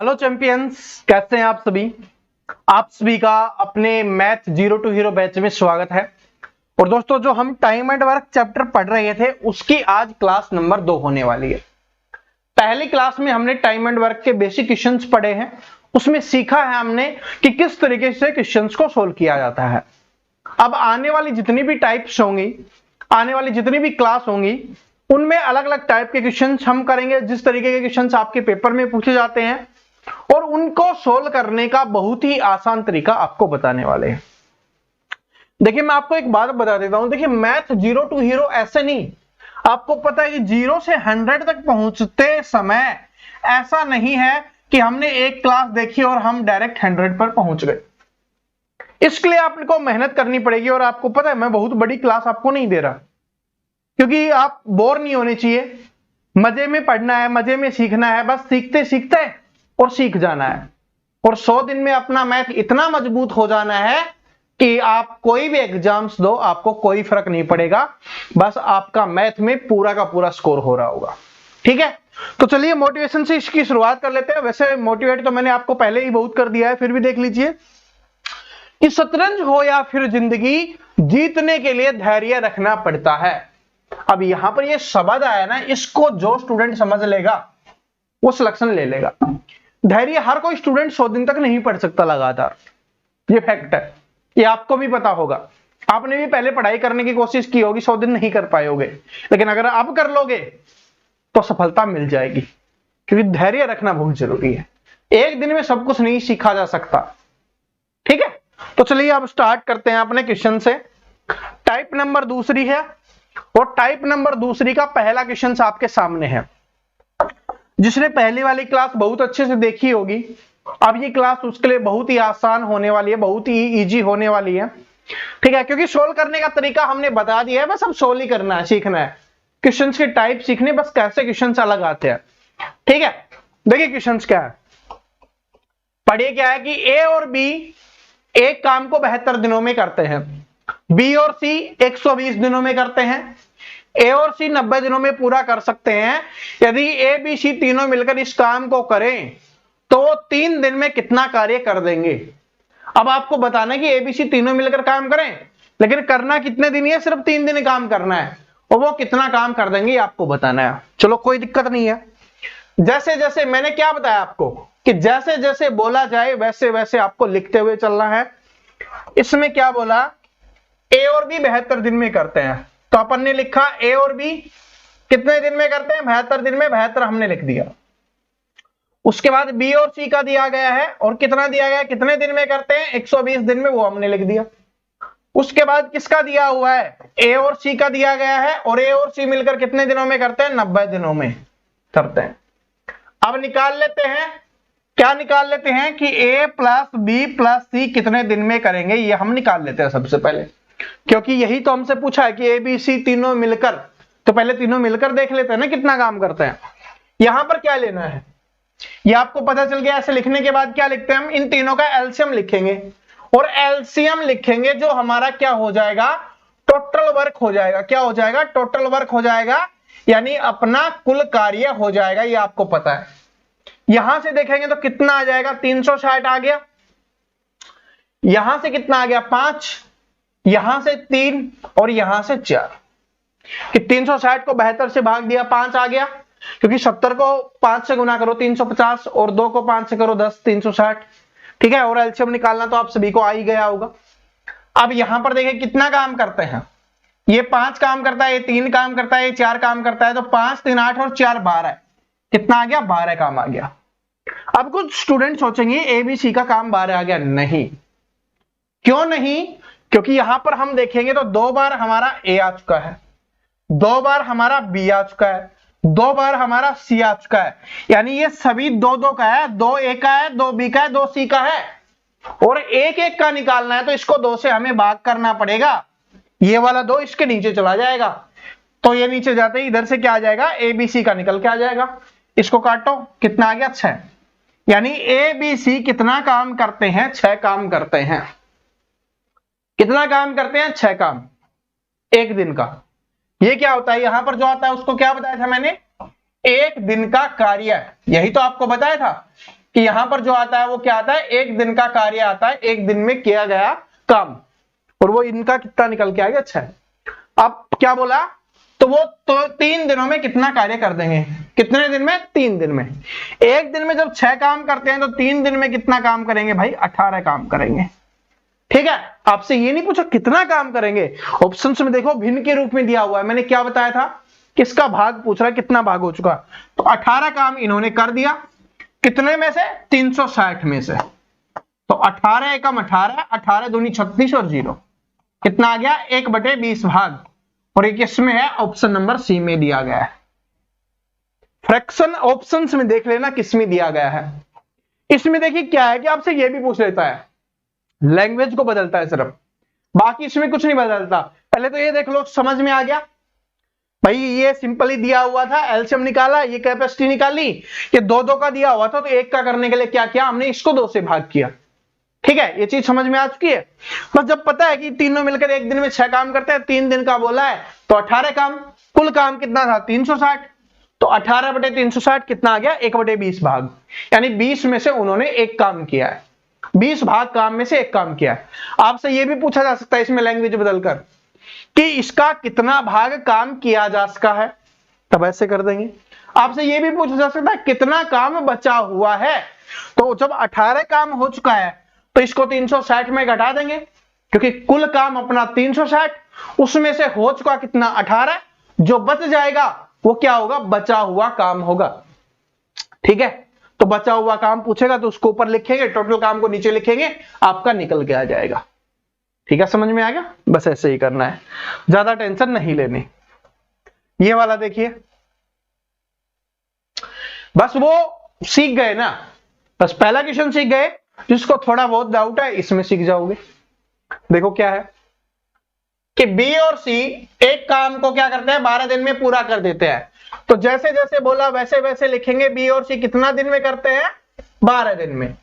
Hello champions, कैसे हैं आप सभी का अपने math zero to hero batch में स्वागत है। और दोस्तों, जो हम टाइम एंड वर्क चैप्टर पढ़ रहे थे उसकी आज क्लास नंबर 2 होने वाली है। पहली क्लास में हमने टाइम एंड वर्क के बेसिक क्वेश्चंस पढ़े हैं, उसमें सीखा है हमने कि किस तरीके से क्वेश्चंस को सोल्व किया जाता है। अब आने वाली जितनी भी टाइप्स होंगी, आने वाली जितनी भी क्लास होंगी, उनमें अलग अलग टाइप के क्वेश्चंस हम करेंगे। जिस तरीके के क्वेश्चंस आपके पेपर में पूछे जाते हैं और उनको सोल्व करने का बहुत ही आसान तरीका आपको बताने वाले हैं। देखिए, मैं आपको एक बात बता देता हूं। देखिए, मैथ जीरो टू हीरो ऐसे नहीं, आपको पता है कि 0 से 100 तक पहुंचते समय ऐसा नहीं है कि हमने एक क्लास देखी और हम डायरेक्ट 100 पर पहुंच गए। इसके लिए आपको मेहनत करनी पड़ेगी। और आपको पता है, मैं बहुत बड़ी क्लास आपको नहीं दे रहा, क्योंकि आप बोर नहीं होने चाहिए। मजे में पढ़ना है, मजे में सीखना है, बस सीखते सीखते और सीख जाना है। और 100 दिन में अपना मैथ इतना मजबूत हो जाना है कि आप कोई भी एग्जाम्स दो, आपको कोई फर्क नहीं पड़ेगा, बस आपका मैथ में पूरा का पूरा स्कोर हो रहा होगा। ठीक है, तो चलिए मोटिवेशन से इसकी शुरुआत कर लेते हैं। वैसे मोटिवेट तो मैंने आपको पहले ही बहुत कर दिया है, फिर भी देख लीजिए कि शतरंज हो या फिर जिंदगी, जीतने के लिए धैर्य रखना पड़ता है। अब यहां पर ये शब्द आया ना, इसको जो स्टूडेंट समझ लेगा वो सिलेक्शन ले लेगा। धैर्य हर कोई स्टूडेंट 100 दिन तक नहीं पढ़ सकता लगातार, ये फैक्ट है, ये आपको भी पता होगा। आपने भी पहले पढ़ाई करने की कोशिश की होगी, 100 दिन नहीं कर पाओगे, लेकिन अगर अब कर लोगे तो सफलता मिल जाएगी, क्योंकि धैर्य रखना बहुत जरूरी है। एक दिन में सब कुछ नहीं सीखा जा सकता। ठीक है, तो चलिए अब स्टार्ट करते हैं अपने क्वेश्चन से। टाइप नंबर दूसरी है और टाइप नंबर दूसरी का पहला क्वेश्चन आपके सामने है। जिसने पहली वाली क्लास बहुत अच्छे से देखी होगी, अब ये क्लास उसके लिए बहुत ही आसान होने वाली है, बहुत ही इजी होने वाली है। ठीक है, क्योंकि सोल्व करने का तरीका हमने बता दिया है, बस अब सोल्व ही करना है, सीखना है। क्वेश्चंस के टाइप सीखने, बस कैसे क्वेश्चंस अलग आते हैं। ठीक है, देखिए क्वेश्चंस क्या है, पढ़िए क्या है कि ए और बी एक काम को 72 दिनों में करते हैं, बी और सी 120 दिनों में करते हैं, ए और सी 90 दिनों में पूरा कर सकते हैं। यदि ए बी सी तीनों मिलकर इस काम को करें तो 3 दिन में कितना कार्य कर देंगे। अब आपको बताना है कि ए बी सी तीनों मिलकर काम करें, लेकिन करना कितने दिन है, सिर्फ 3 दिन काम करना है, और वो कितना काम कर देंगे आपको बताना है। चलो, कोई दिक्कत नहीं है। जैसे जैसे मैंने क्या बताया आपको कि जैसे जैसे बोला जाए वैसे वैसे आपको लिखते हुए चलना है। इसमें क्या बोला, ए और बी 72 दिन में करते हैं, तो अपन ने लिखा ए और बी कितने दिन में करते हैं, 72 दिन में, 72 हमने लिख दिया। उसके बाद बी और सी का दिया गया है, और कितना दिया गया है, कितने दिन में करते हैं, 120 दिन में, वो हमने लिख दिया। उसके बाद किसका दिया हुआ है, ए और सी का दिया गया है, और ए और सी मिलकर कितने दिनों में करते हैं, 90 दिनों में करते हैं। अब निकाल लेते हैं, क्या निकाल लेते हैं कि ए प्लस बी प्लस सी कितने दिन में करेंगे, ये हम निकाल लेते हैं सबसे पहले, क्योंकि यही तो हमसे पूछा है कि ए बी सी तीनों मिलकर, तो पहले तीनों मिलकर देख लेते हैं ना कितना काम करते हैं। यहां पर क्या लेना है, ये आपको पता चल गया। ऐसे लिखने के बाद क्या लिखते हैं हम, इन तीनों का एलसीएम लिखेंगे, और एलसीएम लिखेंगे जो हमारा क्या हो जाएगा, टोटल वर्क हो जाएगा। क्या हो जाएगा, टोटल वर्क हो जाएगा, यानी अपना कुल कार्य हो जाएगा, ये आपको पता है। यहां से देखेंगे तो कितना आ जाएगा, 360 आ गया, यहां से कितना आ गया, 5, यहां से 3, और यहां से 4। कि 360 को 72 से भाग दिया, 5 आ गया, क्योंकि 70 को 5 से गुना करो 350, और 2 को 5 से करो 10, 360। ठीक है, और एलसीएम निकालना तो आप सभी को आ ही गया होगा। अब यहां पर देखें कितना काम करते हैं, ये 5 काम करता है, ये 3 काम करता है, ये 4 काम करता है, तो 5 3 8 और 4 12, कितना आ गया, 12 काम आ गया। अब कुछ स्टूडेंट सोचेंगे एबीसी का काम 12 आ गया, नहीं। क्यों नहीं, क्योंकि यहां पर हम देखेंगे तो 2 बार हमारा ए आ चुका है, 2 बार हमारा बी आ चुका है, 2 बार हमारा सी आ चुका है, यानी ये सभी 2 का है, 2 ए का है, 2 बी का है, 2 सी का है, और एक एक का निकालना है, तो इसको 2 से हमें भाग करना पड़ेगा। ये वाला 2 इसके नीचे चला जाएगा, तो ये नीचे जाते ही इधर से क्या आ जाएगा, ए बी सी का निकल के आ जाएगा। इसको काटो, कितना आ गया, 6, यानी ए बी सी कितना काम करते हैं, 6 काम करते हैं। कितना काम करते हैं, 6 काम एक दिन का। ये क्या होता है, यहां पर जो आता है उसको क्या बताया था मैंने, एक दिन का कार्य, यही तो आपको बताया था कि यहां पर जो आता है वो क्या आता है, एक दिन का कार्य आता है, एक दिन में किया गया काम, और वो इनका कितना निकल के आ गया 6। अब क्या बोला, तो वो तो 3 दिनों में कितना कार्य कर देंगे, कितने दिन में, 3 दिन में। एक दिन में जब 6 काम करते हैं तो 3 दिन में कितना काम करेंगे भाई, 18 काम करेंगे। ठीक है, आपसे ये नहीं पूछा कितना काम करेंगे, ऑप्शंस में देखो भिन्न के रूप में दिया हुआ है। मैंने क्या बताया था, किसका भाग पूछ रहा है, कितना भाग हो चुका, तो 18 काम इन्होंने कर दिया, कितने में से, 360 में से। तो 18 एकम 18, 18 दूनी 36 और 0 कितना आ गया, 1/20 भाग, और एक इसमें है ऑप्शन नंबर सी में दिया गया है। फ्रैक्शन ऑप्शंस में देख लेना किस में दिया गया है। इसमें देखिए क्या है कि आपसे ये भी पूछ लेता है, लैंग्वेज को बदलता है सिर्फ, बाकी इसमें कुछ नहीं बदलता। पहले तो ये देख लो, समझ में आ गया भाई, ये सिंपली दिया हुआ था, एलसीएम निकाला, ये कैपेसिटी निकाली, ये 2-2 का दिया हुआ था, तो 1 का करने के लिए क्या किया हमने, इसको 2 से भाग किया। ठीक है, ये चीज समझ में आ चुकी है। बस जब पता है कि तीनों मिलकर एक दिन में 6 काम करते हैं, 3 दिन का बोला है, तो 18 काम, कुल काम कितना था 360, तो 18/360 कितना आ गया, 1/20 भाग, यानी 20 में से उन्होंने 1 काम किया है, 20 भाग काम में से 1 काम किया है। आपसे यह भी पूछा जा सकता है इसमें लैंग्वेज बदलकर कि इसका कितना भाग काम किया जा सका है, तब ऐसे कर देंगे। आपसे यह भी पूछा जा सकता है कितना काम बचा हुआ है, तो जब 18 काम हो चुका है तो इसको 360 में घटा देंगे, क्योंकि कुल काम अपना 360, उसमें से हो चुका कितना 18, जो बच जाएगा वो क्या होगा, बचा हुआ काम होगा। ठीक है, तो बचा हुआ काम पूछेगा तो उसको ऊपर लिखेंगे, टोटल काम को नीचे लिखेंगे, आपका निकल के आ जाएगा। ठीक है, समझ में आ गया, बस ऐसे ही करना है, ज्यादा टेंशन नहीं लेनी। ये वाला देखिए, बस वो सीख गए ना, बस पहला क्वेश्चन सीख गए, जिसको थोड़ा बहुत डाउट है इसमें सीख जाओगे। देखो क्या है कि बी और सी एक काम को क्या करते हैं, 12 दिन में पूरा कर देते हैं, तो जैसे जैसे बोला वैसे वैसे लिखेंगे, बी और सी कितना दिन में करते हैं, 12 दिन में।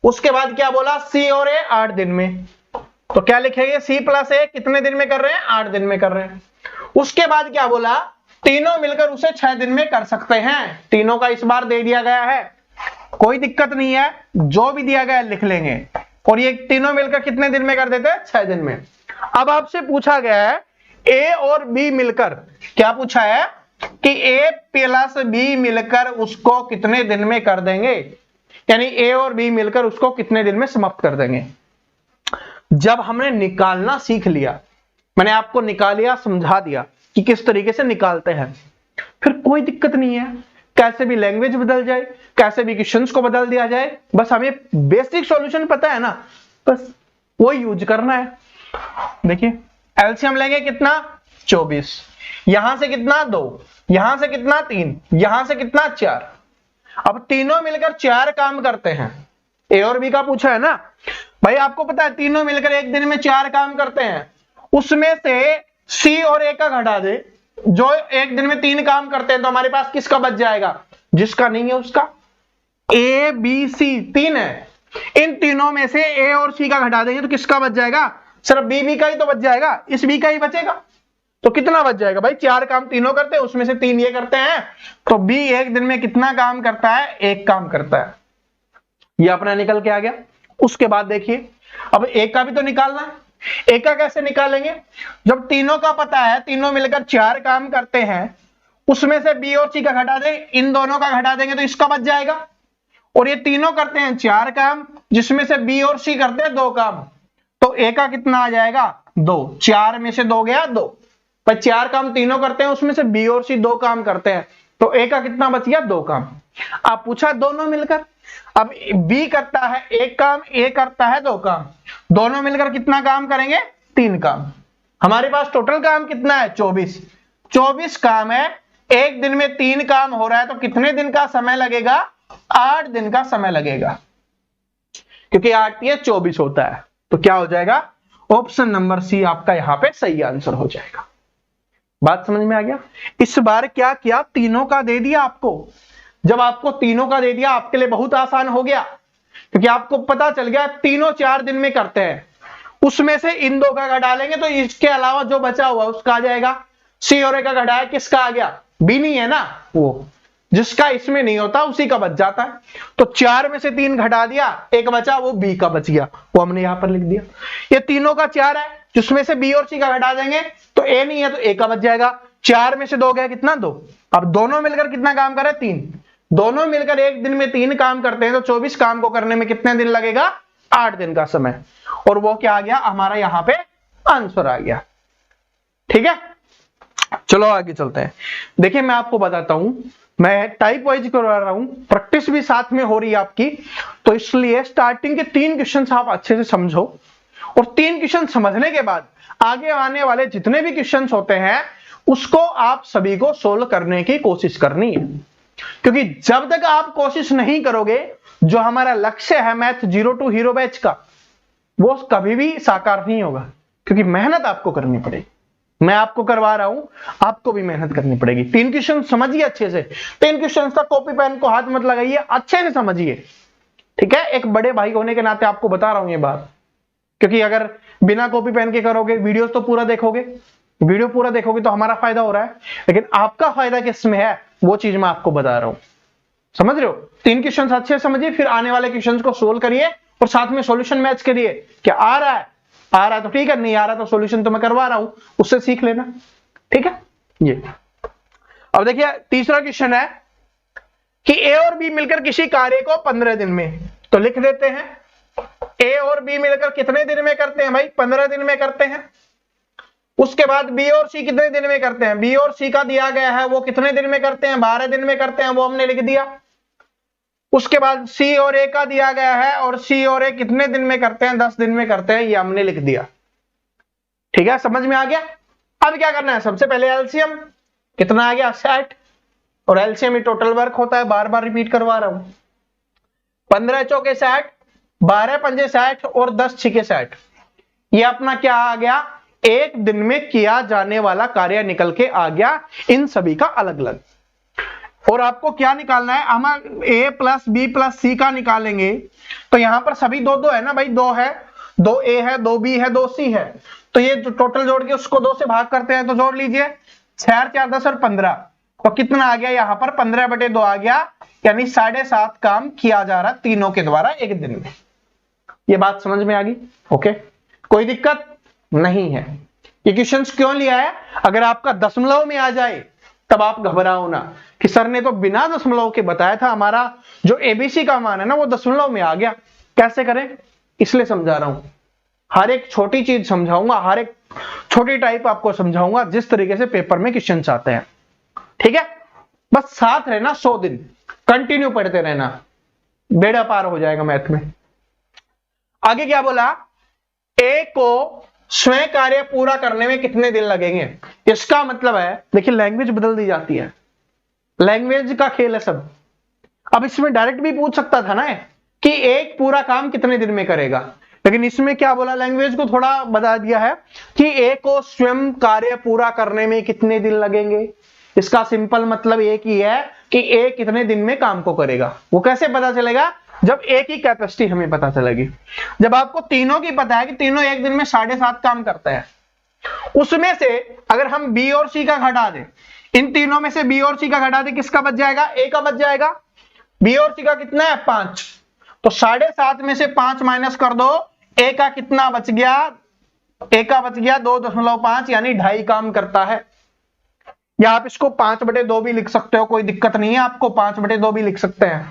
उसके बाद क्या बोला, सी और ए 8 दिन में, तो क्या लिखेंगे, सी प्लस ए कितने दिन में कर रहे हैं, 8 दिन में कर रहे हैं। उसके बाद क्या बोला, तीनों मिलकर उसे 6 दिन में कर सकते हैं, तीनों का इस बार दे दिया गया है, कोई दिक्कत नहीं है, जो भी दिया गया है लिख लेंगे, और ये तीनों मिलकर कितने दिन में कर देते हैं, 6 दिन में। अब आपसे पूछा गया है ए और बी मिलकर, क्या पूछा है कि ए प्लस बी मिलकर उसको कितने दिन में कर देंगे, यानी ए और बी मिलकर उसको कितने दिन में समाप्त कर देंगे। जब हमने निकालना सीख लिया, मैंने आपको निकालिया समझा दिया कि किस तरीके से निकालते हैं, फिर कोई दिक्कत नहीं है, कैसे भी लैंग्वेज बदल जाए, कैसे भी क्वेश्चंस को बदल दिया जाए, बस हमें बेसिक सॉल्यूशन पता है ना, बस वो यूज करना है। देखिए एलसीएम लेंगे कितना, 24, यहां से कितना 2, यहां से कितना 3, यहां से कितना 4। अब तीनों मिलकर 4 काम करते हैं, ए और बी का पूछा है ना भाई, आपको पता है तीनों मिलकर एक दिन में 4 काम करते हैं, उसमें से सी और ए का घटा दे, जो एक दिन में 3 काम करते हैं, तो हमारे पास किसका बच जाएगा, जिसका नहीं है उसका। ए बी सी 3 है, इन तीनों में से ए और सी का घटा देंगे तो किसका बच जाएगा, सिर्फ बी का ही तो बच जाएगा, इस बी का ही बचेगा, तो कितना बच जाएगा भाई, 4 काम तीनों करते हैं, उसमें से 3 ये करते हैं, तो बी एक दिन में कितना काम करता है, 1 काम करता है, ये अपना निकल के आ गया। उसके बाद देखिए अब एक का भी तो निकालना है, एक का कैसे निकालेंगे, जब तीनों का पता है तीनों मिलकर 4 काम करते हैं, उसमें से बी और सी का घटा दें, इन दोनों का घटा देंगे तो इसका बच जाएगा, और ये तीनों करते हैं 4 काम, जिसमें से बी और सी करते हैं 2 काम, तो ए का कितना आ जाएगा 2, 4 में से 2 गया 2, पर 4 काम तीनों करते हैं, उसमें से बी और सी 2 काम करते हैं, तो ए का कितना बच गया 2 काम। आप पूछा दोनों मिलकर, अब बी करता है 1 काम, ए करता है 2 काम, दोनों मिलकर कितना काम करेंगे 3 काम। हमारे पास टोटल काम कितना है 24 काम है, एक दिन में 3 काम हो रहा है, तो कितने दिन का समय लगेगा, 8 दिन का समय लगेगा, क्योंकि 8 या 24 होता है, तो क्या हो जाएगा, ऑप्शन नंबर सी आपका यहां पे सही आंसर हो जाएगा। बात समझ में आ गया। इस बार क्या किया, तीनों का दे दिया आपको, जब आपको तीनों का दे दिया आपके लिए बहुत आसान हो गया, क्योंकि आपको पता चल गया तीनों 4 दिन में करते हैं, उसमें से इन 2 का घटा लेंगे तो इसके अलावा जो बचा हुआ उसका आ जाएगा। सी और ए का घटाया किसका आ गया, बी नहीं है ना वो, जिसका इसमें नहीं होता उसी का बच जाता है। तो 4 में से 3 घटा दिया, एक बचा, वो बी का बच गया, वो हमने यहां पर लिख दिया। ये तीनों का 4 है, जिसमें से बी और सी का घटा देंगे तो ए नहीं है तो ए का बच जाएगा। 4 में से 2 गया, कितना 2। अब दोनों मिलकर कितना काम करे, 3। दोनों मिलकर एक दिन में 3 काम करते हैं तो 24 काम को करने में कितने दिन लगेगा, 8 दिन का समय। और वो क्या आ गया हमारा, यहां पे आंसर आ गया। ठीक है, चलो आगे चलते हैं। देखिए मैं आपको बताता हूं, मैं टाइप वाइज करवा रहा हूं, प्रैक्टिस भी साथ में हो रही है आपकी, तो इसलिए स्टार्टिंग के 3 क्वेश्चन आप अच्छे से समझो, और 3 क्वेश्चन समझने के बाद आगे आने वाले जितने भी क्वेश्चन होते हैं उसको आप सभी को सोल्व करने की कोशिश करनी है। क्योंकि जब तक आप कोशिश नहीं करोगे, जो हमारा लक्ष्य है math zero to hero batch का, वो कभी भी साकार नहीं होगा। क्योंकि मेहनत आपको करनी पड़ेगी, मैं आपको करवा रहा हूं, आपको भी मेहनत करनी पड़ेगी। 3 क्वेश्चन समझिए अच्छे से, 3 क्वेश्चन का कॉपी पेन को हाथ मत लगाइए, अच्छे से समझिए। ठीक है, एक बड़े भाई होने के नाते आपको बता रहा हूं ये बात, क्योंकि अगर बिना कॉपी पेन के करोगे, वीडियो तो पूरा देखोगे, वीडियो पूरा देखोगे तो हमारा फायदा हो रहा है, लेकिन आपका फायदा किसमें है वो चीज मैं आपको बता रहा हूं। समझ रहे हो? 3 क्वेश्चन अच्छे से समझिए, फिर आने वाले क्वेश्चन को सोल्व करिए और साथ में सॉल्यूशन मैच करिए। क्या आ रहा है तो ठीक है, नहीं आ रहा तो सॉल्यूशन तो मैं करवा रहा हूं, उससे सीख लेना। ठीक है, ये अब देखिए तीसरा क्वेश्चन है कि ए और बी मिलकर किसी कार्य को 15 दिन में, तो लिख देते हैं ए और बी मिलकर कितने दिन में करते हैं भाई, 15 दिन में करते हैं। उसके बाद बी और सी कितने दिन में करते हैं, बी और सी का दिया गया है वो कितने दिन में करते हैं, 12 दिन में करते हैं, वो हमने लिख दिया। उसके बाद सी और ए का दिया गया है, और सी और ए कितने दिन में करते हैं, 10 दिन में करते हैं, ये हमने लिख दिया। ठीक है, समझ में आ गया। अब क्या करना है, सबसे पहले एलसीएम कितना आ गया, 60, और एलसीएम ही टोटल वर्क होता है, बार बार रिपीट करवा रहा हूं। 15 चौके 60, 12 पंजे 60 और 10 छिके 60। ये अपना क्या आ गया, एक दिन में किया जाने वाला कार्य निकल के आ गया, इन सभी का अलग अलग। और आपको क्या निकालना है, हम ए प्लस बी प्लस सी का निकालेंगे, तो यहां पर सभी दो दो है ना भाई, 2 है, 2 ए है, 2 बी है, 2 सी है, तो ये जो टोटल जोड़ के उसको 2 से भाग करते हैं, तो जोड़ लीजिए 6 4 10 और 15, तो कितना आ गया यहाँ पर 15/2 आ गया, यानी 7.5 काम किया जा रहा तीनों के द्वारा एक दिन में। ये बात समझ में आ गई? ओके, कोई दिक्कत नहीं है। ये क्वेश्चन क्यों लिया है, अगर आपका दशमलव में आ जाए तब आप घबराओ ना कि सर ने तो बिना दशमलव के बताया था, हमारा जो एबीसी का मान है ना वो दशमलव में आ गया, कैसे करें, इसलिए समझा रहा हूं। हर एक छोटी चीज समझाऊंगा, हर एक छोटी टाइप आपको समझाऊंगा, जिस तरीके से पेपर में क्वेश्चन आते हैं। ठीक है, बस साथ रहना, 100 दिन कंटिन्यू पढ़ते रहना, बेड़ा पार हो जाएगा मैथ में। आगे क्या बोला, ए को स्वयं कार्य पूरा करने में कितने दिन लगेंगे। इसका मतलब है, देखिए लैंग्वेज बदल दी जाती है, लैंग्वेज का खेल है सब। अब इसमें डायरेक्ट भी पूछ सकता था ना कि एक पूरा काम कितने दिन में करेगा, लेकिन इसमें क्या बोला, लैंग्वेज को थोड़ा बता दिया है कि ए को स्वयं कार्य पूरा करने में कितने दिन लगेंगे। इसका सिंपल मतलब एक ही है कि ए कितने दिन में काम को करेगा। वो कैसे पता चलेगा, जब ए की कैपेसिटी हमें पता चलेगी। जब आपको तीनों की पता है कि तीनों एक दिन में 7.5 काम करते हैं, उसमें से अगर हम बी और सी का घटा दें, इन तीनों में से बी और सी का घटा दें, किसका बच जाएगा, ए का बच जाएगा। बी और सी का कितना है, 5, तो 7.5 में से 5 माइनस कर दो, ए का कितना बच गया, ए का बच गया 2.5, यानी 2.5 काम करता है। या आप इसको 5/2 भी लिख सकते हो, कोई दिक्कत नहीं है, आपको 5/2 भी लिख सकते हैं।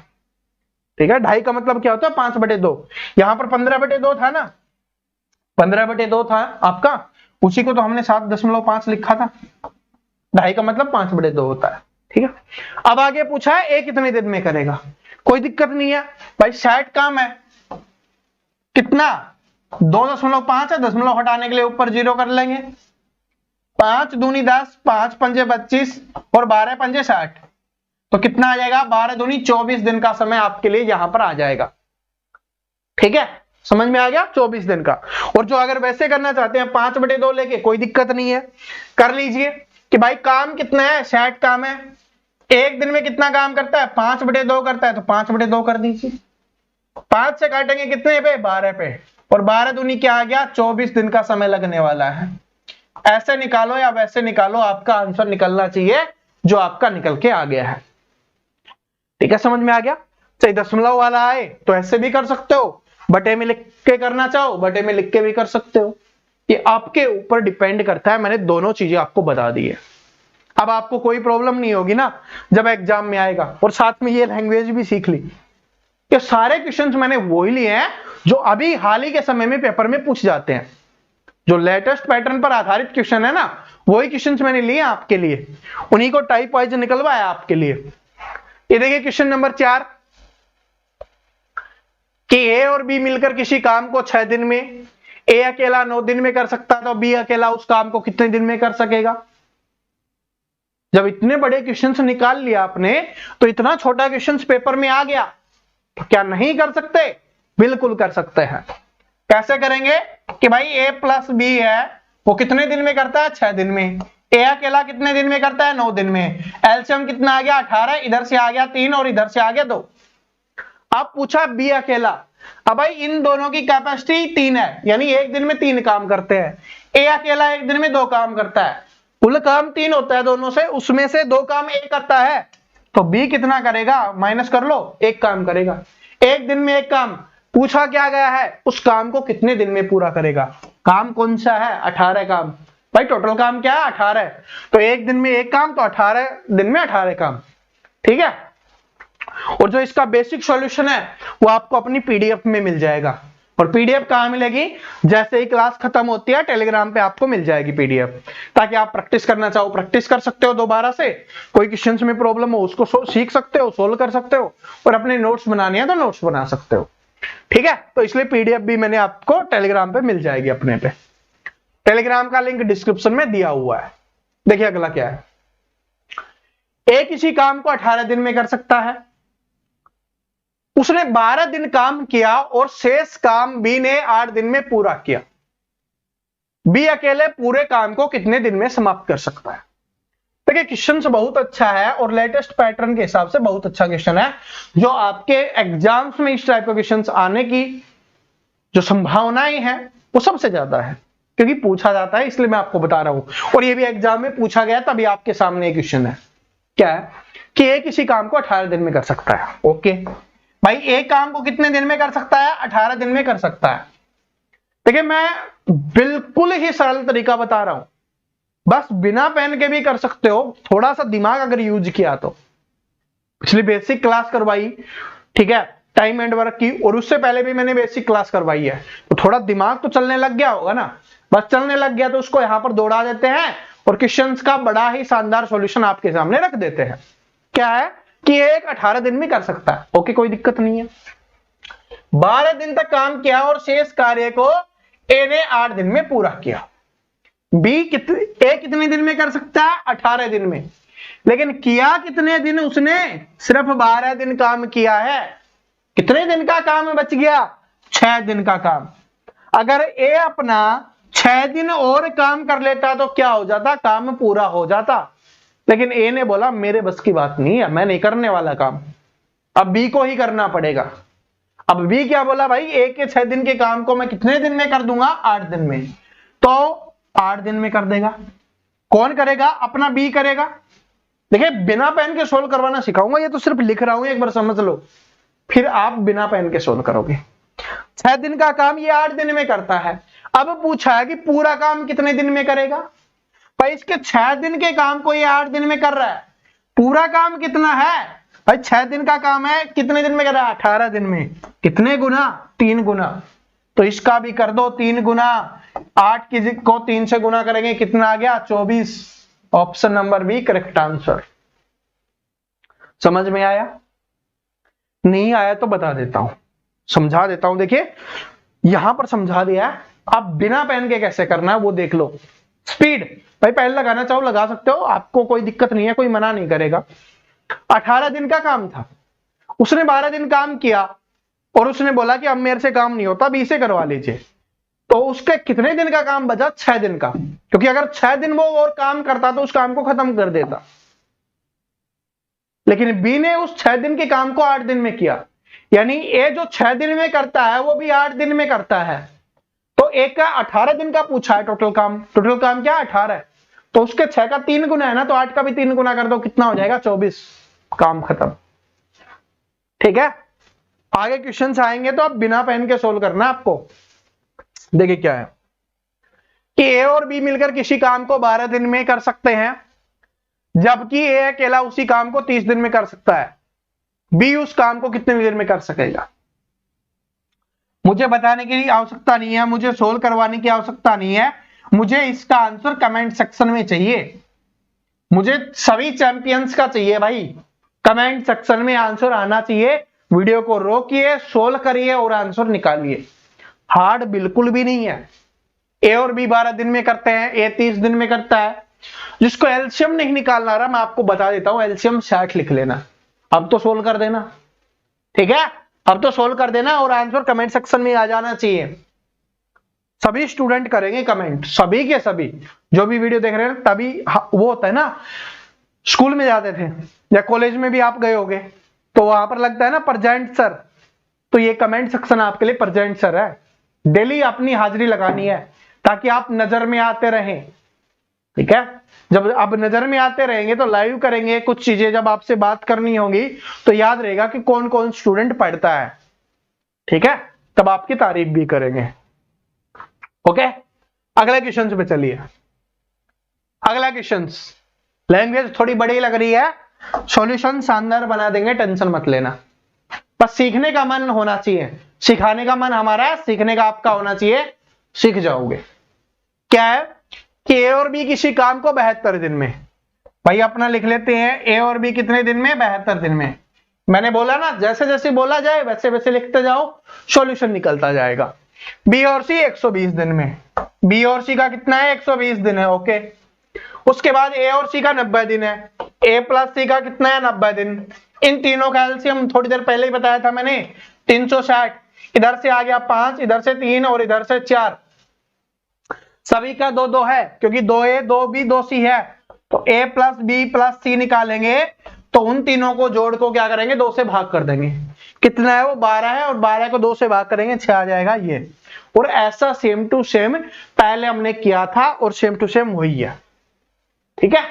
ठीक है, 2.5 का मतलब क्या होता है, 5/2। यहां पर 15/2 था ना, 15/2 था आपका, उसी को तो हमने 7.5 लिखा था। 2.5 का मतलब 5/2 होता है। ठीक है, अब आगे पूछा है ए कितने दिन में करेगा, कोई दिक्कत नहीं है भाई, 60 काम है, कितना 2.5 है, दशमलव हटाने के लिए ऊपर 0 कर लेंगे, 5 दूनी 10, 5 पंजे 25 और 12 पंजे 60, तो कितना आ जाएगा, 12 दूनी 24 दिन का समय आपके लिए यहां पर आ जाएगा। ठीक है, समझ में आ गया, 24 दिन का। और जो अगर वैसे करना चाहते हैं 5/2 लेके, कोई दिक्कत नहीं है, कर लीजिए कि भाई काम कितना है, 60 काम है, एक दिन में कितना काम करता है, 5/2 करता है, तो 5/2 कर दीजिए। 5 से काटेंगे कितने पे, 12 पे, और 12 दूनी क्या आ गया, 24 दिन का समय लगने वाला है। ऐसे निकालो या वैसे निकालो, आपका आंसर निकलना चाहिए जो आपका निकल के आ गया है। ठीक है, समझ में आ गया। चाहे दशमलव वाला आए तो ऐसे भी कर सकते हो, बटे में लिख के करना चाहो बटे में लिख के भी कर सकते हो, ये आपके ऊपर डिपेंड करता है। मैंने दोनों चीजें आपको बता दी है। अब आपको कोई प्रॉब्लम नहीं होगी ना जब एग्जाम में आएगा। और साथ में ये लैंग्वेज भी सीख ली कि सारे क्वेश्चंस मैंने वही लिए हैं जो अभी हाल ही के समय में पेपर में पूछ जाते हैं। जो लेटेस्ट पैटर्न पर आधारित क्वेश्चन है ना, वही क्वेश्चंस मैंने लिए आपके लिए, उन्हीं को टाइप वाइज निकलवाया आपके लिए। ये देखिए क्वेश्चन नंबर 4 कि ए और बी मिलकर किसी काम को 6 दिन में, ए अकेला 9 दिन में कर सकता है, तो बी अकेला उस काम को कितने दिन में कर सकेगा। जब इतने बड़े क्वेश्चंस निकाल लिया आपने, तो इतना छोटा क्वेश्चंस पेपर में आ गया, तो क्या नहीं कर सकते? बिल्कुल कर सकते हैं। कैसे करेंगे कि भाई ए प्लस बी है वो कितने दिन में करता है? 6 दिन में। ए अकेला कितने दिन में करता है? 9 दिन में। एलसीएम कितना आ गया? 18, इधर से आ गया 3 और इधर से आ गया 2। अब पूछा बी अकेला, अब भाई इन दोनों की कैपेसिटी 3 है, यानी एक दिन में 3 काम करते हैं। ए अकेला एक दिन में 2 काम करता है, कुल काम 3 होता है दोनों से, उसमें से 2 काम ए करता है, तो बी कितना करेगा? माइनस कर लो, 1 काम करेगा। एक दिन में 1 काम पूछा क्या गया है, उस काम को कितने दिन में पूरा करेगा। काम कौन सा है? 18 काम। भाई टोटल काम क्या है? 18, तो एक दिन में 1 काम, तो 18 दिन में 18 काम। ठीक है। और जो इसका बेसिक सॉल्यूशन है वो आपको अपनी पीडीएफ में मिल जाएगा। और पीडीएफ कहां मिलेगी? जैसे ही क्लास खत्म होती है टेलीग्राम पे आपको मिल जाएगी पीडीएफ, ताकि आप प्रैक्टिस करना चाहो प्रैक्टिस कर सकते हो दोबारा से। कोई क्वेश्चंस में प्रॉब्लम हो उसको सीख सकते हो, सोल्व कर सकते हो, और अपने नोट्स बनाने हैं तो नोट्स बना सकते हो। ठीक है, तो इसलिए पीडीएफ भी मैंने आपको टेलीग्राम पे मिल जाएगी अपने पे। टेलीग्राम का लिंक डिस्क्रिप्शन में दिया हुआ है। देखिए अगला क्या है। ए किसी काम को 18 दिन में कर सकता है, उसने 12 दिन काम किया और शेष काम बी ने 8 दिन में पूरा किया। बी अकेले पूरे काम को कितने दिन में समाप्त कर सकता है। देखिए क्वेश्चन बहुत अच्छा है और लेटेस्ट पैटर्न के हिसाब से बहुत अच्छा क्वेश्चन है, जो आपके एग्जाम्स में इस टाइप के क्वेश्चन आने की जो संभावनाएं हैं वो सबसे ज्यादा है, क्योंकि पूछा जाता है, इसलिए मैं आपको बता रहा हूं। और ये भी एग्जाम में पूछा गया, तभी आपके सामने एक क्वेश्चन है। क्या है कि ए किसी काम को 18 दिन में कर सकता है। ओके भाई, एक काम को कितने दिन में कर सकता है? 18 दिन में कर सकता है। देखिए मैं बिल्कुल ही सरल तरीका बता रहा हूं, बस बिना पेन के भी कर सकते हो, थोड़ा सा दिमाग अगर यूज किया तो। पिछली बेसिक क्लास करवाई, ठीक है, टाइम एंड वर्क की, और उससे पहले भी मैंने बेसिक क्लास करवाई है, तो थोड़ा दिमाग तो चलने लग गया होगा ना। बस चलने लग गया तो उसको यहां पर दौड़ा देते हैं और क्वेश्चंस का बड़ा ही शानदार सॉल्यूशन आपके सामने रख देते हैं। क्या है कि एक 18 दिन में कर सकता है। ओके, कोई दिक्कत नहीं है। 12 दिन तक काम किया और शेष कार्य को ए ने 8 दिन में पूरा किया। बी कितने दिन में कर सकता है? 18 दिन में। लेकिन किया कितने दिन उसने? सिर्फ 12 दिन काम किया है। कितने दिन का काम बच गया? 6 दिन का काम। अगर ए अपना 6 दिन और काम कर लेता तो क्या हो जाता? काम पूरा हो जाता। लेकिन ए ने बोला मेरे बस की बात नहीं है, मैं नहीं करने वाला काम, अब बी को ही करना पड़ेगा। अब बी क्या बोला? भाई ए के 6 दिन के काम को मैं कितने दिन में कर दूंगा? 8 दिन में। तो 8 दिन में कर देगा। कौन करेगा? अपना बी करेगा। देखिए बिना पेन के सोल्व करवाना सिखाऊंगा, ये तो सिर्फ लिख रहा हूं, एक बार समझ लो, फिर आप बिना पेन के सोल्व करोगे। 6 दिन का काम ये 8 दिन में करता है। अब पूछा है कि पूरा काम कितने दिन में करेगा। भाई इसके 6 दिन के काम को ये 8 दिन में कर रहा है, पूरा काम कितना है? भाई 6 दिन का काम है, कितने दिन में कर रहा है? 18 दिन में। कितने गुना? 3 गुना। तो इसका भी कर दो 3 गुना। 8 को 3 से गुना करेंगे, कितना आ गया? 24। Option number B correct answer. समझ में आया? नहीं आया तो बता देता हूं, समझा देता हूं। देखिए यहां पर समझा दिया है, अब बिना पेन के कैसे करना है वो देख लो। स्पीड, भाई पेन लगाना चाहो लगा सकते हो, आपको कोई दिक्कत नहीं है, कोई मना नहीं करेगा। 18 दिन का काम था, उसने 12 दिन काम किया और उसने बोला कि अब मेरे से काम नहीं होता, बी से करवा लीजिए। तो उसके कितने दिन का काम बचा? 6 दिन का, क्योंकि अगर 6 दिन वो और काम करता तो उस काम को खत्म कर देता। लेकिन बी ने उस 6 दिन के काम को 8 दिन में किया, यानी ए जो 6 दिन में करता है वो भी 8 दिन में करता है। तो एक का 18 दिन का पूछा है टोटल काम क्या? 18 है। तो उसके 6 का 3 गुना है ना, तो 8 का भी 3 गुना कर दो, कितना हो जाएगा? 24। काम खत्म। ठीक है, आगे क्वेश्चंस आएंगे तो आप बिना पेन के सोल्व करना आपको। देखिए क्या है कि ए और बी मिलकर किसी काम को 12 दिन में कर सकते हैं, जबकि ए अकेला उसी काम को 30 दिन में कर सकता है। बी उस काम को कितने देर में कर सकेगा? मुझे बताने की आवश्यकता नहीं है, मुझे सोल्व करवाने की आवश्यकता नहीं है, मुझे इसका आंसर कमेंट सेक्शन में चाहिए। मुझे सभी चैंपियंस का चाहिए भाई, कमेंट सेक्शन में आंसर आना चाहिए। वीडियो को रोकिए, सोल्व करिए और आंसर निकालिए। हार्ड बिल्कुल भी नहीं है। ए और बी 12 दिन में करते हैं, ए 30 दिन में करता है। जिसको एलसीएम नहीं निकालना रहा, मैं आपको बता देता हूं, एलसीएम 60 लिख लेना। अब तो सोल्व कर देना, ठीक है, अब तो सोल्व कर देना और आंसर कमेंट सेक्शन में आ जाना चाहिए। सभी स्टूडेंट करेंगे कमेंट, सभी के सभी जो भी वीडियो देख रहे हैं। तभी वो होता है ना, स्कूल में जाते थे या कॉलेज में भी आप गए होगे, तो वहां पर लगता है ना प्रेजेंट सर, तो ये कमेंट सेक्शन आपके लिए प्रेजेंट सर है। डेली अपनी हाजिरी लगानी है ताकि आप नजर में आते रहें, ठीक है। जब आप नजर में आते रहेंगे तो लाइव करेंगे कुछ चीजें, जब आपसे बात करनी होगी तो याद रहेगा कि कौन कौन स्टूडेंट पढ़ता है, ठीक है, तब आपकी तारीफ भी करेंगे। ओके, अगले क्वेश्चन पे चलिए। अगला क्वेश्चन, लैंग्वेज थोड़ी बड़ी लग रही है, सॉल्यूशन शानदार बना देंगे, टेंशन मत लेना। बस सीखने का मन होना चाहिए, सिखाने का मन हमारा है, सीखने का आपका होना चाहिए, सीख जाओगे। क्या है कि ए और बी किसी काम को 72 दिन में, भाई अपना लिख लेते हैं, ए और बी कितने दिन में? 72 दिन में। मैंने बोला ना, जैसे जैसे बोला जाए वैसे वैसे लिखते जाओ, सॉल्यूशन निकलता जाएगा। बी और सी 120 दिन में, बी और सी का कितना है? 120 दिन है, ओके। उसके बाद ए और सी का 90 दिन है, ए प्लस सी का कितना है? 90 दिन। इन तीनों का एलसीएम थोड़ी देर पहले ही बताया था मैंने, 360। इधर से आ गया 5, इधर से 3 और इधर से 4। सभी का 2 2 है, क्योंकि 2a 2b 2c है, तो a प्लस बी प्लस सी निकालेंगे तो उन तीनों को जोड़ को क्या करेंगे? 2 से भाग कर देंगे। कितना है वो? 12 है, और 12 को 2 से भाग करेंगे 6 आ जाएगा ये। और ऐसा सेम टू सेम पहले हमने किया था और सेम टू सेम वही है, ठीक है।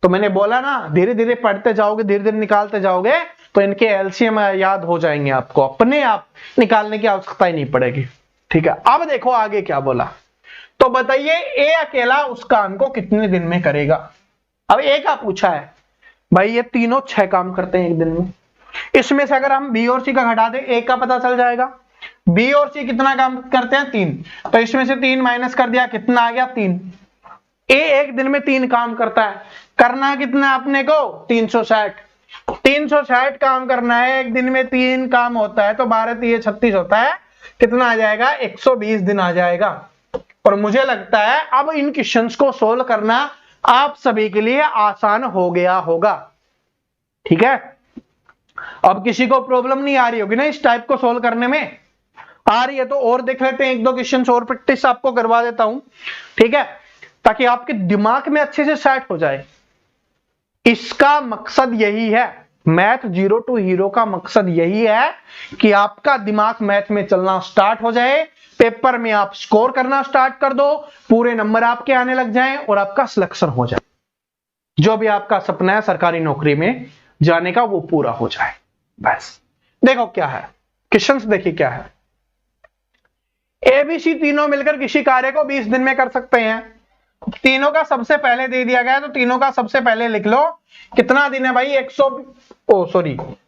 तो मैंने बोला ना, धीरे धीरे पढ़ते जाओगे, धीरे धीरे निकालते जाओगे तो इनके एलसीएम याद हो जाएंगे, आपको अपने आप निकालने की आवश्यकता ही नहीं पड़ेगी, ठीक है। अब देखो आगे क्या बोला, तो बताइए ए अकेला उस काम को कितने दिन में करेगा? अब ए का पूछा है, भाई ये तीनों 6 काम करते हैं एक दिन में। इसमें से अगर हम बी और सी का घटा दें, ए का पता चल जाएगा। बी और सी कितना काम करते हैं? 3, तो इसमें से 3 माइनस कर दिया, कितना आ गया? 3। ए एक दिन में 3 काम करता है, करना कितना अपने को? 360। 360 काम करना है, एक दिन में 3 काम होता है, तो 12 3 36 होता है, कितना आ जाएगा? 120 दिन आ जाएगा। और मुझे लगता है अब इन क्वेश्चंस को सोल्व करना आप सभी के लिए आसान हो गया होगा, ठीक है। अब किसी को प्रॉब्लम नहीं आ रही होगी ना इस टाइप को सोल्व करने में? आ रही है तो और देख लेते हैं, 1 2 क्वेश्चंस और प्रैक्टिस आपको करवा देता हूं, ठीक है, ताकि आपके दिमाग में अच्छे से सेट हो जाए। इसका मकसद यही है, मैथ जीरो टू हीरो का मकसद यही है कि आपका दिमाग मैथ में चलना स्टार्ट हो जाए, पेपर में आप स्कोर करना स्टार्ट कर दो, पूरे नंबर आपके आने लग जाएं और आपका सिलेक्शन हो जाए। जो भी आपका सपना है सरकारी नौकरी में जाने का, वो पूरा हो जाए, बस। देखो क्या है क्वेश्चंस, देखिए क्या है। एबीसी तीनों मिलकर किसी कार्य को 20 दिन में कर सकते हैं। तीनों का सबसे पहले दे दिया गया, तो तीनों का सबसे पहले लिख लो। कितना दिन है भाई?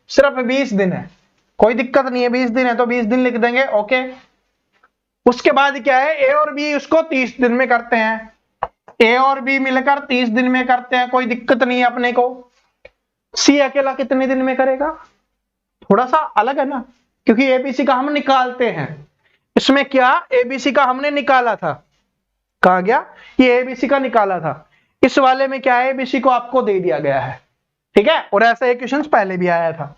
सिर्फ 20 दिन है, कोई दिक्कत नहीं है, 20 दिन है तो 20 दिन लिख देंगे, ओके। उसके बाद क्या है? ए और बी उसको 30 दिन में करते हैं, ए और बी मिलकर 30 दिन में करते हैं, कोई दिक्कत नहीं है अपने को। सी अकेला कितने दिन में करेगा? थोड़ा सा अलग है ना, क्योंकि एबीसी का हम निकालते हैं। इसमें क्या एबीसी का हमने निकाला था, कहा गया ये एबीसी का निकाला था। इस वाले में क्या है? एबीसी को आपको दे दिया गया है, ठीक है। और ऐसा एक क्वेश्चन पहले भी आया था,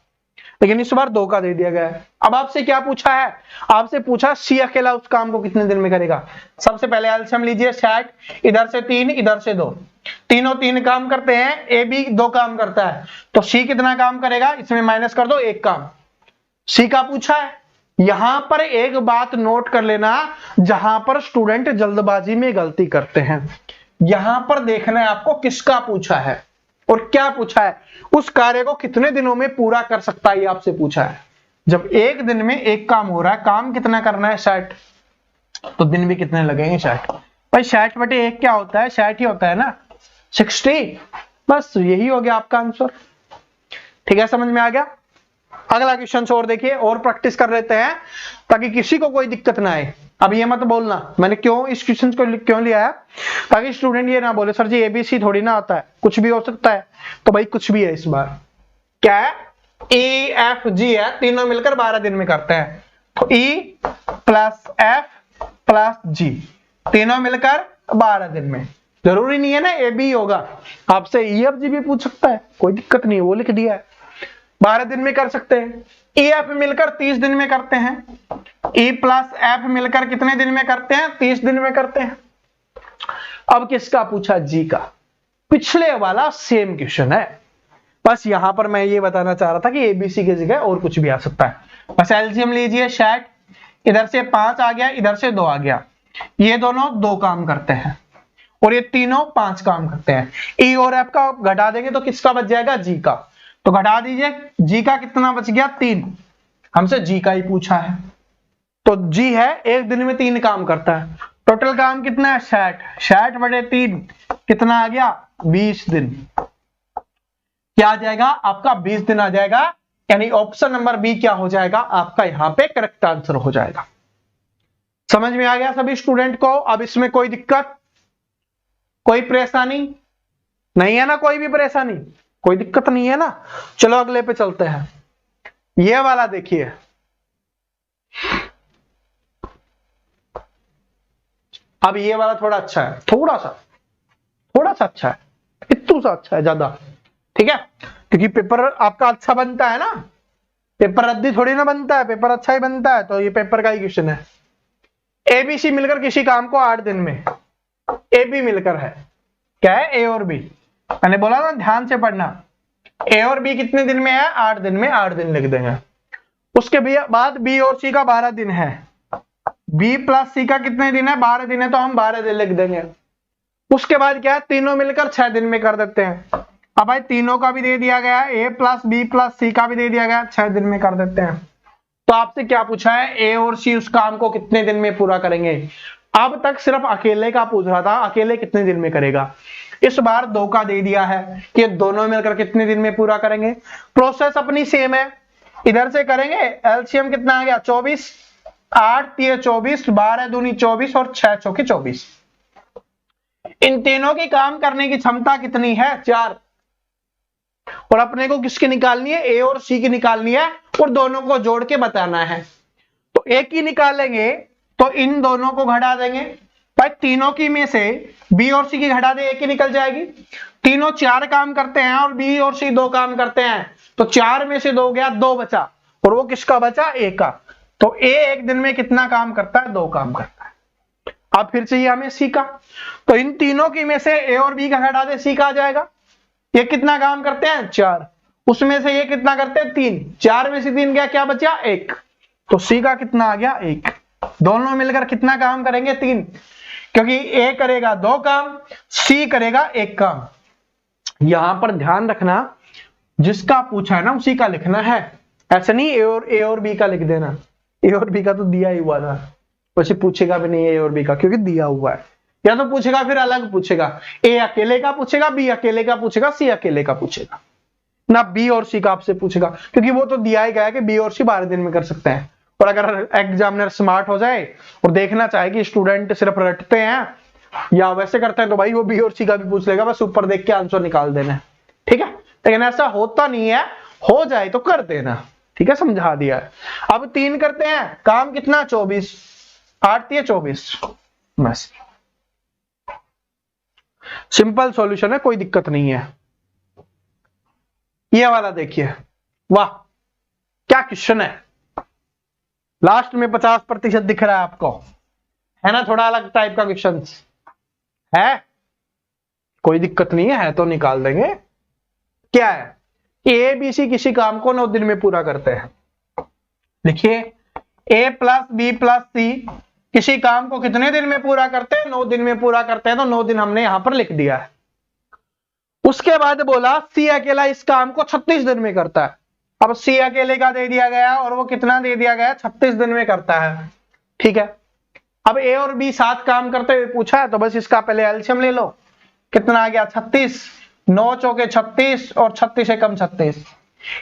लेकिन इस बार 2 का दे दिया गया है। अब आपसे क्या पूछा है? आपसे पूछा सी अकेला उस काम को कितने दिन में करेगा। सबसे पहले एलसीएम लीजिए 60, इधर से 3 इधर से 2, तीनों 3 काम करते हैं, ए बी 2 काम करता है, तो सी कितना काम करेगा? इसमें माइनस कर दो 1 काम। सी का पूछा है। यहां पर एक बात नोट कर लेना, जहां पर स्टूडेंट जल्दबाजी में गलती करते हैं, यहां पर देखना है आपको किसका पूछा है, और क्या पूछा है, उस कार्य को कितने दिनों में पूरा कर सकता है, ये आपसे पूछा है। जब एक दिन में एक काम हो रहा है, काम कितना करना है 60, तो दिन भी कितने लगेंगे 60। भाई 60/1 क्या होता है, 60 ही होता है ना, 60। बस यही हो गया आपका आंसर। ठीक है, समझ में आ गया। अगला क्वेश्चन और देखिए, और प्रैक्टिस कर लेते हैं ताकि किसी को कोई दिक्कत ना आए। अब ये मत बोलना मैंने क्यों इस क्वेश्चन को क्यों लिया है, ताकि स्टूडेंट ये ना बोले सर जी एबीसी थोड़ी ना आता है, कुछ भी हो सकता है। तो भाई कुछ भी है इस बार। क्या है, ई एफ जी है, तीनों मिलकर 12 दिन में करते हैं। तो ई प्लस एफ प्लस जी, तीनों मिलकर 12 दिन में। जरूरी नहीं है ना ए बी होगा, आपसे ई एफ जी भी पूछ सकता है, कोई दिक्कत नहीं है, वो लिख दिया है 12 दिन में कर सकते हैं। ई एफ मिलकर 30 दिन में करते हैं, ई प्लस एफ मिलकर कितने दिन में करते हैं, 30 दिन में करते हैं। अब किसका पूछा, जी का। पिछले वाला सेम क्वेश्चन है, बस यहां पर मैं ये बताना चाह रहा था कि एबीसी की जगह और कुछ भी आ सकता है। बस एलसीएम लीजिए 60, इधर से 5 आ गया, इधर से 2 आ गया, ये दोनों 2 काम करते हैं और ये तीनों 5 काम करते हैं। ई और एफ का घटा देंगे तो किसका बच जाएगा, जी का। तो घटा दीजिए, जी का कितना बच गया, 3। हमसे जी का ही पूछा है, तो जी है एक दिन में 3 काम करता है। टोटल काम कितना है 60, 60/3 कितना आ गया, 20 दिन। क्या आ जाएगा आपका, 20 दिन आ जाएगा। यानी ऑप्शन नंबर बी क्या हो जाएगा आपका, यहां पे करेक्ट आंसर हो जाएगा। समझ में आ गया सभी स्टूडेंट को। अब इसमें कोई दिक्कत, कोई परेशानी नहीं है ना, कोई भी परेशानी, कोई दिक्कत नहीं है ना। चलो अगले पे चलते हैं। ये वाला देखिए, अब ये वाला थोड़ा अच्छा है, थोड़ा सा अच्छा है, इतना सा अच्छा है ज्यादा। ठीक है, क्योंकि पेपर आपका अच्छा बनता है ना, पेपर रद्दी थोड़ी ना बनता है, पेपर अच्छा ही बनता है। तो ये पेपर का ही क्वेश्चन है। एबीसी मिलकर किसी काम को 8 दिन में, ए बी मिलकर है, क्या है, ए और बी। मैंने बोला ना ध्यान से पढ़ना, ए और बी कितने दिन में है, 8 दिन में, 8 दिन लिख देंगे। उसके बाद बी और सी का 12 दिन है, बी प्लस सी का कितने दिन है, 12 दिन है, तो हम 12 दिन लिख देंगे। उसके बाद क्या है, तीनों मिलकर 6 दिन में कर देते हैं। अब भाई तीनों का भी दे दिया गया, ए प्लस बी प्लस सी का भी दे दिया गया, 6 दिन में कर देते हैं। तो आपसे क्या पूछा है, ए और सी उस काम को कितने दिन में पूरा करेंगे। अब तक सिर्फ अकेले का पूछ रहा था, अकेले कितने दिन में करेगा। इस बार 2 का दे दिया है कि दोनों मिलकर कितने दिन में पूरा करेंगे। प्रोसेस अपनी सेम है, इधर से करेंगे। एलसीएम कितना आ गया, 24, 8 3 24, 12 दूनी 24 और 6 चौके 24। इन तीनों की काम करने की क्षमता कितनी है, 4। और अपने को किसकी निकालनी है, ए और सी की निकालनी है, और दोनों को जोड़ के बताना है। तो ए की निकालेंगे तो इन दोनों को घटा देंगे। भाई तीनों की में से बी और सी की घटा दे, ए की निकल जाएगी। तीनों 4 काम करते हैं और बी और सी 2 काम करते हैं, तो 4 में से 2 गया, 2 बचा, और वो किसका बचा, ए का। तो ए एक दिन में कितना काम करता है, 2 काम करता है। अब फिर चाहिए हमें सी का, तो इन तीनों की में से ए और बी का घटा दे, सी का आ जाएगा। ये कितना काम करते हैं, 4, उसमें से ये कितना करते हैं, 3, 4 में से 3 गया, क्या बचा, 1। तो सी का कितना आ गया, 1। दोनों मिलकर कितना काम करेंगे, 3, क्योंकि ए करेगा 2 काम, सी करेगा 1 काम। यहां पर ध्यान रखना, जिसका पूछा है ना उसी का लिखना है, ऐसा नहीं ए और बी का लिख देना। ए और बी का तो दिया ही हुआ था, वैसे पूछेगा भी नहीं ए और बी का, क्योंकि दिया हुआ है। या तो पूछेगा फिर अलग पूछेगा, ए अकेले का पूछेगा, बी अकेले का पूछेगा, सी अकेले का पूछेगा ना, बी और सी का आपसे पूछेगा, क्योंकि वो तो दिया ही गया है कि बी और सी 12 दिन में कर सकते हैं। और अगर एग्जामिनर स्मार्ट हो जाए और देखना चाहे कि स्टूडेंट सिर्फ रटते हैं या वैसे करते हैं, तो भाई वो बी और सी का भी पूछ लेगा, बस ऊपर देख के आंसर निकाल देना है। ठीक है, लेकिन ऐसा होता नहीं है, हो जाए तो कर देना। ठीक है, समझा दिया है। अब 3 करते हैं, काम कितना, 24, 8 3 24, बस सिंपल सॉल्यूशन है, कोई दिक्कत नहीं है। ये वाला देखिए, वाह क्या क्वेश्चन है, लास्ट में 50% दिख रहा है आपको, है ना, थोड़ा अलग टाइप का क्वेश्चन है, कोई दिक्कत नहीं है तो निकाल देंगे। क्या है, ए बी सी किसी काम को 9 दिन में पूरा करते हैं। लिखिए, ए प्लस बी प्लस सी किसी काम को कितने दिन में पूरा करते हैं, 9 दिन में पूरा करते हैं। तो 9 दिन हमने यहां पर लिख दिया है। उसके बाद बोला सी अकेला इस काम को 36 दिन में करता है। अब सी अकेले का दे दिया गया और वो कितना दे दिया गया, 36 दिन में करता है। ठीक है, अब ए और बी साथ काम करते हुए पूछा है, तो बस इसका पहले एलसीएम ले लो। कितना आ गया 36, 9 चौके 36 और 36 एकम 36,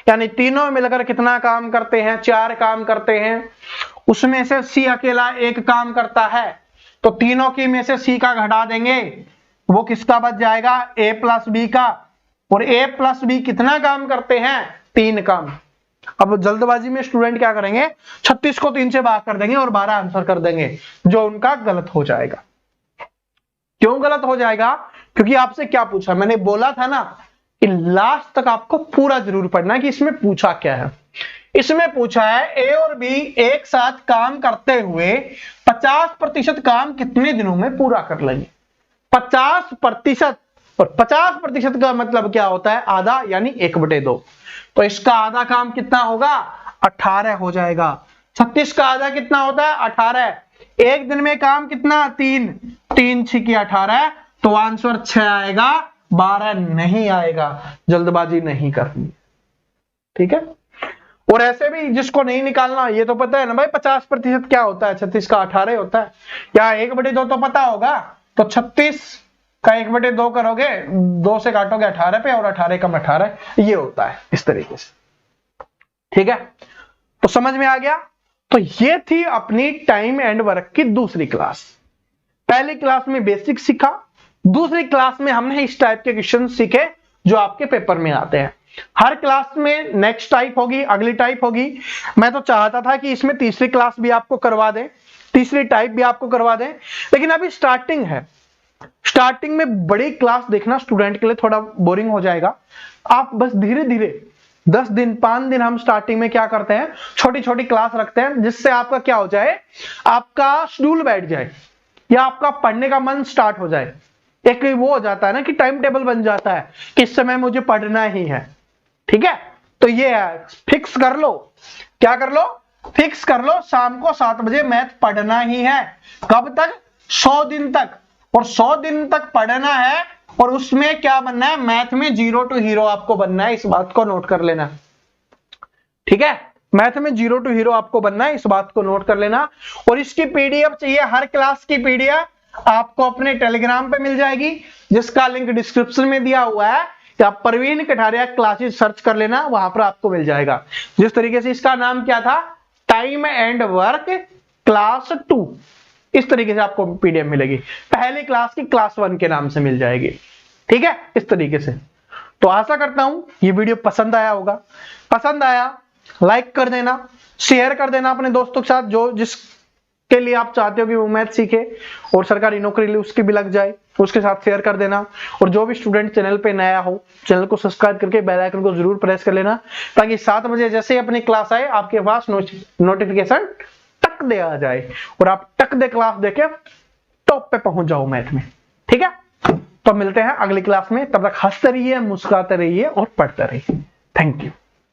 यानी तीनों मिलकर कितना काम करते हैं, 4 काम करते हैं। उसमें से सी अकेला एक काम करता है, तो तीनों की में से सी का घटा देंगे, वो किसका बच जाएगा, ए प्लस बी का। और ए प्लस बी कितना काम करते हैं, 3 काम। अब जल्दबाजी में स्टूडेंट क्या करेंगे, 36 को 3 से भाग कर देंगे और 12 आंसर कर देंगे, जो उनका गलत हो जाएगा। क्यों गलत हो जाएगा, क्योंकि आपसे क्या पूछा, मैंने बोला था ना कि लास्ट तक आपको पूरा जरूर पढ़ना है कि इसमें पूछा क्या है। इसमें पूछा है ए और बी एक साथ काम करते हुए 50% काम कितने दिनों में पूरा कर लेंगे। 50%, और 50% का मतलब क्या होता है, आधा, यानी 1/2। तो इसका आधा काम कितना होगा, 18 हो जाएगा। 36 का आधा कितना होता है, 18। एक दिन में काम कितना, 3, 3 6 18, तो आंसर 6 आएगा, 12 नहीं आएगा। जल्दबाजी नहीं करनी, ठीक है। और ऐसे भी जिसको नहीं निकालना, ये तो पता है ना भाई 50% क्या होता है, 36 का 18 होता है, या 1/2 तो पता होगा। तो 36 का 1/2 करोगे, 2 से काटोगे 18 पे, और 18 कम 18 ये होता है, इस तरीके से। ठीक है, तो समझ में आ गया। तो ये थी अपनी टाइम एंड वर्क की दूसरी क्लास। पहली क्लास में बेसिक सीखा, दूसरी क्लास में हमने इस टाइप के क्वेश्चन सीखे जो आपके पेपर में आते हैं। हर क्लास में नेक्स्ट टाइप होगी, अगली टाइप होगी। मैं तो चाहता था कि इसमें तीसरी क्लास भी आपको करवा दें, तीसरी टाइप भी आपको करवा दें, लेकिन अभी स्टार्टिंग है। स्टार्टिंग में बड़ी क्लास देखना स्टूडेंट के लिए थोड़ा बोरिंग हो जाएगा। आप बस धीरे धीरे 10 दिन 5 दिन हम स्टार्टिंग में क्या करते हैं, छोटी छोटी क्लास रखते हैं, जिससे आपका क्या हो जाए, आपका शेड्यूल बैठ जाए या आपका पढ़ने का मन स्टार्ट हो जाए। एक वो हो जाता है ना कि टाइम टेबल बन जाता है कि इस समय मुझे पढ़ना ही है। ठीक है, तो ये है, फिक्स कर लो। क्या कर लो, फिक्स कर लो, शाम को 7 बजे मैथ पढ़ना ही है। कब तक, 100 दिन तक। और 100 दिन तक पढ़ना है, और उसमें क्या बनना है, मैथ में 0 to हीरो आपको बनना है। इस बात को नोट कर लेना, ठीक है। मैथ में 0 to हीरो आपको बनना है, इस बात को नोट कर लेना। और इसकी पीडीएफ चाहिए, हर क्लास की पीडीएफ आपको अपने टेलीग्राम पे मिल जाएगी, जिसका लिंक डिस्क्रिप्शन में दिया हुआ है। आप प्रवीण कठारिया क्लासेस सर्च कर लेना, वहां पर आपको मिल जाएगा। जिस तरीके से इसका नाम क्या था, टाइम एंड वर्क क्लास 2, इस तरीके से आपको पीडीएफ मिलेगी। पहली क्लास की क्लास 1 के नाम से मिल जाएगी, ठीक है, इस तरीके से। तो आशा करता हूं ये वीडियो पसंद आया होगा। पसंद आया लाइक कर देना, शेयर कर देना अपने दोस्तों के साथ, जो जिसके लिए आप चाहते हो कि वो मैथ सीखे और सरकारी नौकरी ले उसकी भी लग जाए, उसके साथ शेयर कर देना। और जो भी स्टूडेंट चैनल पे नया हो, चैनल को सब्सक्राइब करके बेल आइकन को जरूर प्रेस कर लेना, ताकि 7 बजे जैसे ही अपनी क्लास आए आपके पास नोटिफिकेशन टक दे आ जाए, और आप टक दे क्लास देके टॉप पे पहुंच जाओ मैथ में। ठीक है, तो मिलते हैं अगली क्लास में। तब तक हंसते रहिए, मुस्कुराते रहिए और पढ़ते रहिए। Thank you.